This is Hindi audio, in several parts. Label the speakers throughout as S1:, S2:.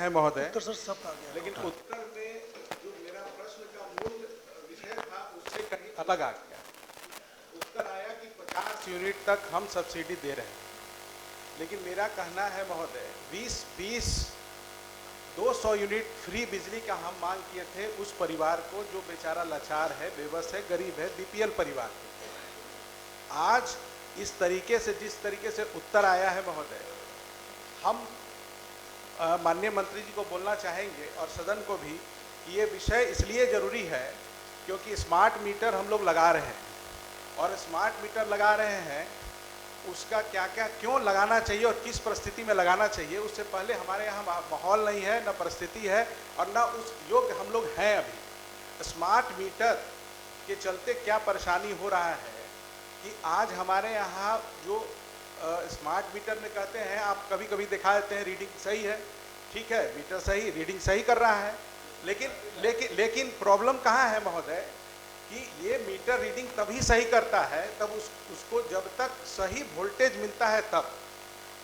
S1: है महोदय,
S2: उत्तर सर सब आ गया,
S1: लेकिन उत्तर में जो मेरा प्रश्न का मूल विषय था उससे कहीं अलग आ गया। उत्तर आया कि 50 यूनिट तक हम सब्सिडी दे रहे हैं, लेकिन मेरा कहना है महोदय 200 यूनिट फ्री बिजली का हम मांग किए थे उस परिवार को जो बेचारा लाचार है, बेबस है, गरीब है, बीपीएल परिवार है। आज इस तरीके से जिस तरीके से उत्तर आया है महोदय, हम माननीय मंत्री जी को बोलना चाहेंगे और सदन को भी कि ये विषय इसलिए जरूरी है क्योंकि स्मार्ट मीटर हम लोग लगा रहे हैं, और स्मार्ट मीटर लगा रहे हैं उसका क्या क्या क्यों लगाना चाहिए और किस परिस्थिति में लगाना चाहिए, उससे पहले हमारे यहाँ माहौल नहीं है, न परिस्थिति है और न उस योग्य हम लोग हैं। अभी स्मार्ट मीटर के चलते क्या परेशानी हो रहा है कि आज हमारे यहाँ जो स्मार्ट मीटर में कहते हैं, आप कभी कभी दिखा देते हैं रीडिंग सही है, ठीक है, मीटर सही रीडिंग सही कर रहा है, लेकिन प्रॉब्लम कहाँ है महोदय कि ये मीटर रीडिंग तभी सही करता है तब उसको जब तक सही वोल्टेज मिलता है तब।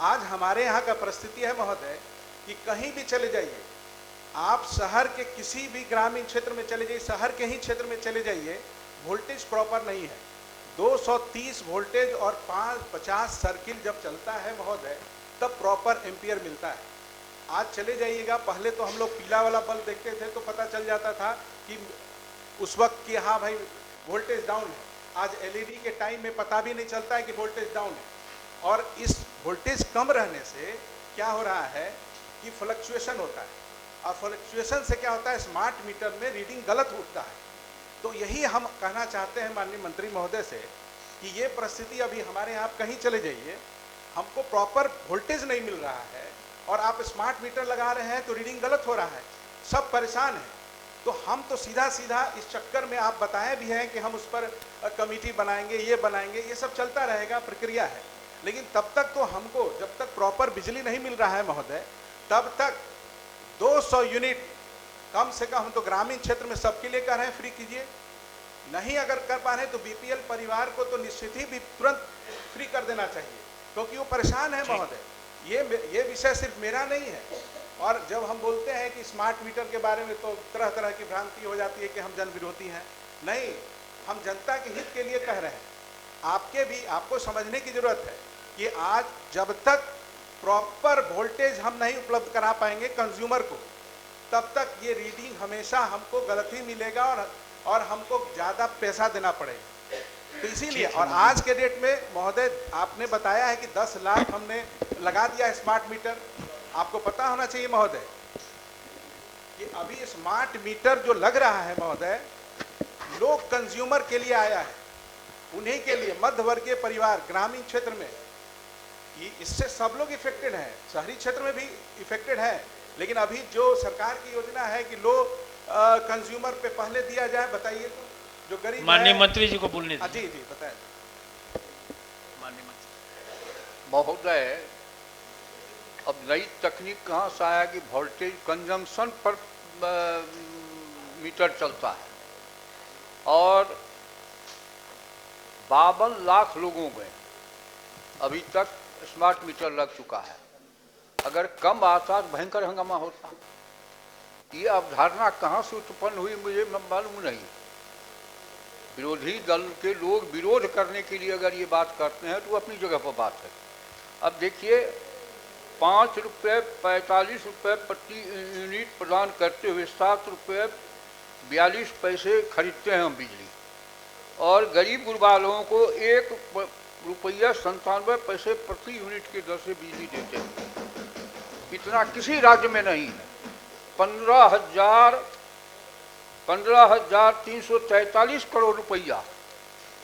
S1: आज हमारे यहाँ का परिस्थिति है महोदय कि कहीं भी चले जाइए आप, शहर के किसी भी ग्रामीण क्षेत्र में चले जाइए, शहर के ही क्षेत्र में चले जाइए, वोल्टेज प्रॉपर नहीं है। 230 वोल्टेज और 50 सर्किल जब चलता है महोदय तब प्रॉपर एम्पियर मिलता है। आज चले जाइएगा, पहले तो हम लोग पीला वाला बल्ब देखते थे तो पता चल जाता था कि उस वक्त कि हाँ भाई वोल्टेज डाउन है। आज एलईडी के टाइम में पता भी नहीं चलता है कि वोल्टेज डाउन है, और इस वोल्टेज कम रहने से क्या हो रहा है कि फ्लक्चुएशन होता है, और फ्लक्चुएशन से क्या होता है स्मार्ट मीटर में रीडिंग गलत उठता है। तो यही हम कहना चाहते हैं माननीय मंत्री महोदय से कि ये परिस्थिति अभी हमारे यहाँ कहीं चले जाइए, हमको प्रॉपर वोल्टेज नहीं मिल रहा है और आप स्मार्ट मीटर लगा रहे हैं तो रीडिंग गलत हो रहा है, सब परेशान हैं। तो हम तो सीधा सीधा इस चक्कर में, आप बताए भी हैं कि हम उस पर कमेटी बनाएंगे, ये बनाएंगे, ये सब चलता रहेगा, प्रक्रिया है, लेकिन तब तक तो हमको जब तक प्रॉपर बिजली नहीं मिल रहा है महोदय तब तक 200 यूनिट कम से कम हम तो ग्रामीण क्षेत्र में सबके लिए कह रहे हैं फ्री कीजिए, नहीं अगर कर पा रहे हैं तो बीपीएल परिवार को तो निश्चित ही भी तुरंत फ्री कर देना चाहिए, क्योंकि वो परेशान है महोदय। ये विषय सिर्फ मेरा नहीं है, और जब हम बोलते हैं कि स्मार्ट मीटर के बारे में तो तरह तरह की भ्रांति हो जाती है कि हम जन विरोधी हैं। नहीं, हम जनता के हित के लिए कह रहे हैं। आपको समझने की जरूरत है कि आज जब तक प्रॉपर वोल्टेज हम नहीं उपलब्ध करा पाएंगे कंज्यूमर को, तब तक ये रीडिंग हमेशा हमको गलत ही मिलेगा और हमको ज़्यादा पैसा देना पड़ेगा। तो इसीलिए, और आज के डेट में महोदय आपने बताया है कि 10 लाख हमने लगा दिया स्मार्ट मीटर। आपको पता होना चाहिए महोदय कि अभी स्मार्ट मीटर जो लग रहा है महोदय, लोग कंज्यूमर के लिए आया है, उन्हीं के लिए, मध्यवर्गीय परिवार ग्रामीण क्षेत्र में, इससे सब लोग इफेक्टेड हैं, शहरी क्षेत्र में भी इफेक्टेड है, लेकिन अभी जो सरकार की योजना है कि लो कंज्यूमर पे पहले दिया जाए, बताइए तो जो गरीब
S3: माननीय मंत्री जी को बोलने
S1: दीजिए। जी बताएं
S3: माननीय मंत्री
S4: महोदय। अब नई तकनीक कहाँ से आया कि वोल्टेज कंजम्पशन पर मीटर चलता है, और 52 लाख लोगों में अभी तक स्मार्ट मीटर लग चुका है। अगर कम आता तो भयंकर हंगामा होता। ये अवधारणा कहाँ से उत्पन्न हुई मुझे मालूम नहीं। विरोधी दल के लोग विरोध करने के लिए अगर ये बात करते हैं तो अपनी जगह पर बात है। अब देखिए, 5 रुपये 45 रुपये प्रति यूनिट प्रदान करते हुए 7 रुपये 42 पैसे खरीदते हैं हम बिजली, और गरीब गुरबा लोगों को 1 रुपया 97 पैसे प्रति यूनिट की दर से बिजली देते हैं। इतना किसी राज्य में नहीं है। 15,343 करोड़ रुपया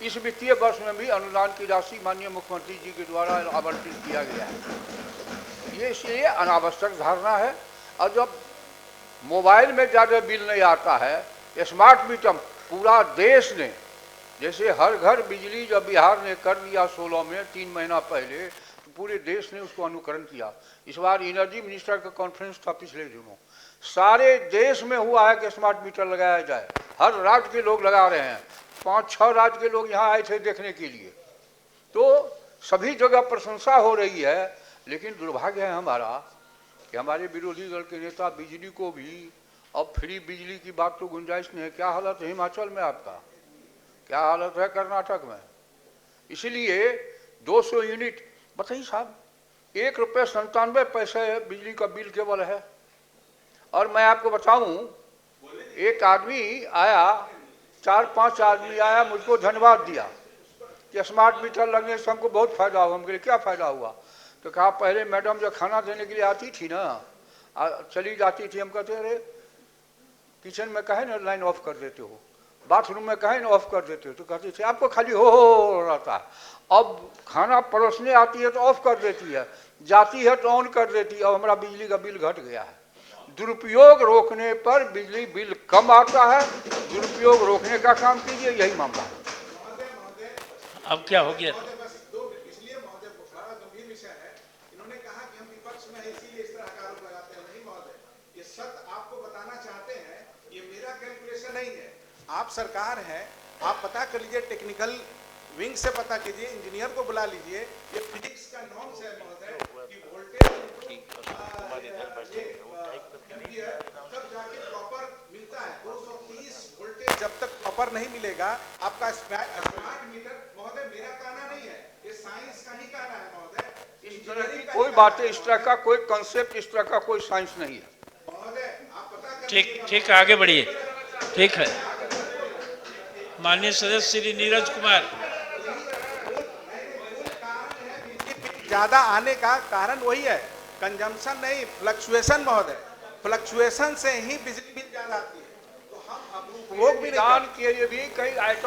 S4: इस वित्तीय वर्ष में भी अनुदान की राशि माननीय मुख्यमंत्री जी के द्वारा आवंटित किया गया है। ये इसलिए अनावश्यक धारणा है। और जब मोबाइल में ज़्यादा बिल नहीं आता है, स्मार्ट मीटर पूरा देश ने, जैसे हर घर बिजली जब बिहार ने कर दिया 16 में 3 महीना पहले, तो पूरे देश ने उसको अनुकरण किया। इस बार एनर्जी मिनिस्टर का कॉन्फ्रेंस था पिछले दिनों, सारे देश में हुआ है कि स्मार्ट मीटर लगाया जाए। हर राज्य के लोग लगा रहे हैं, 5-6 राज्य के लोग यहाँ आए थे देखने के लिए, तो सभी जगह प्रशंसा हो रही है। लेकिन दुर्भाग्य है हमारा कि कि हमारे विरोधी दल के नेता बिजली को भी अब फ्री बिजली की बात तो गुंजाइश नहीं है। क्या हालत है हिमाचल में आपका, क्या हालत है कर्नाटक में। इसलिए 200 यूनिट बताइए साहब, 1 रुपये 97 पैसे बिजली का बिल केवल है। और मैं आपको बताऊं, एक आदमी आया, 4-5 आदमी आया, मुझको धन्यवाद दिया कि स्मार्ट मीटर लगने से हमको बहुत फायदा हुआ। हम कहे क्या फायदा हुआ? तो कहा पहले मैडम जो खाना देने के लिए आती थी ना, चली जाती थी, हम कहते अरे किचन में कहे ना लाइन ऑफ कर देते हो, बाथरूम में कहे ना ऑफ कर देते हो, तो कहती थी आपको खाली हो रहता है। अब खाना परोसने आती है तो ऑफ कर देती है, जाती है तो ऑन कर देती है। अब हमारा बिजली का बिल घट गया है। दुरुपयोग रोकने पर बिजली बिल कम आता है, दुरुपयोग रोकने का काम कीजिए, यही मामला है।
S3: अब क्या हो गया?
S1: इसलिए महोदय बड़ा गंभीर विषय है। इन्होंने कहा कि हम विपक्ष में इसीलिए इस तरह का आरोप लगाते हैं। नहीं महोदय, ये सत्य आपको बताना चाहते हैं, ये मेरा कैलकुलेशन नहीं है। आप सरकार है, आप पता कर लीजिए, टेक्निकल विंग से पता कीजिए, इंजीनियर को बुला लीजिए। ये फिजिक्स का नॉर्म्स है महोदय कि वोल्टेज तब जाके प्रॉपर मिलता है। 230 वोल्टेज जब तक प्रॉपर नहीं मिलेगा आपका स्मार्ट मीटर, महोदय मेरा कहना नहीं है, ये साइंस का ही कहना है महोदय।
S4: इस तरह की कोई बातें, इस तरह का कोई कंसेप्ट, इस तरह का कोई साइंस नहीं है
S1: महोदय। आप पता कर
S3: ठीक ठीक, आगे बढ़िए। ठीक है, माननीय सदस्य श्री नीरज कुमार।
S1: ज्यादा आने का कारण वही है, कंजम्पशन नहीं, फ्लक्चुएशन महोदय। फ्लक्चुएशन से ही बिजली बिल ज्यादा आती है। तो हम अब उपभोग भी नहीं
S4: के लिए भी कई आइटम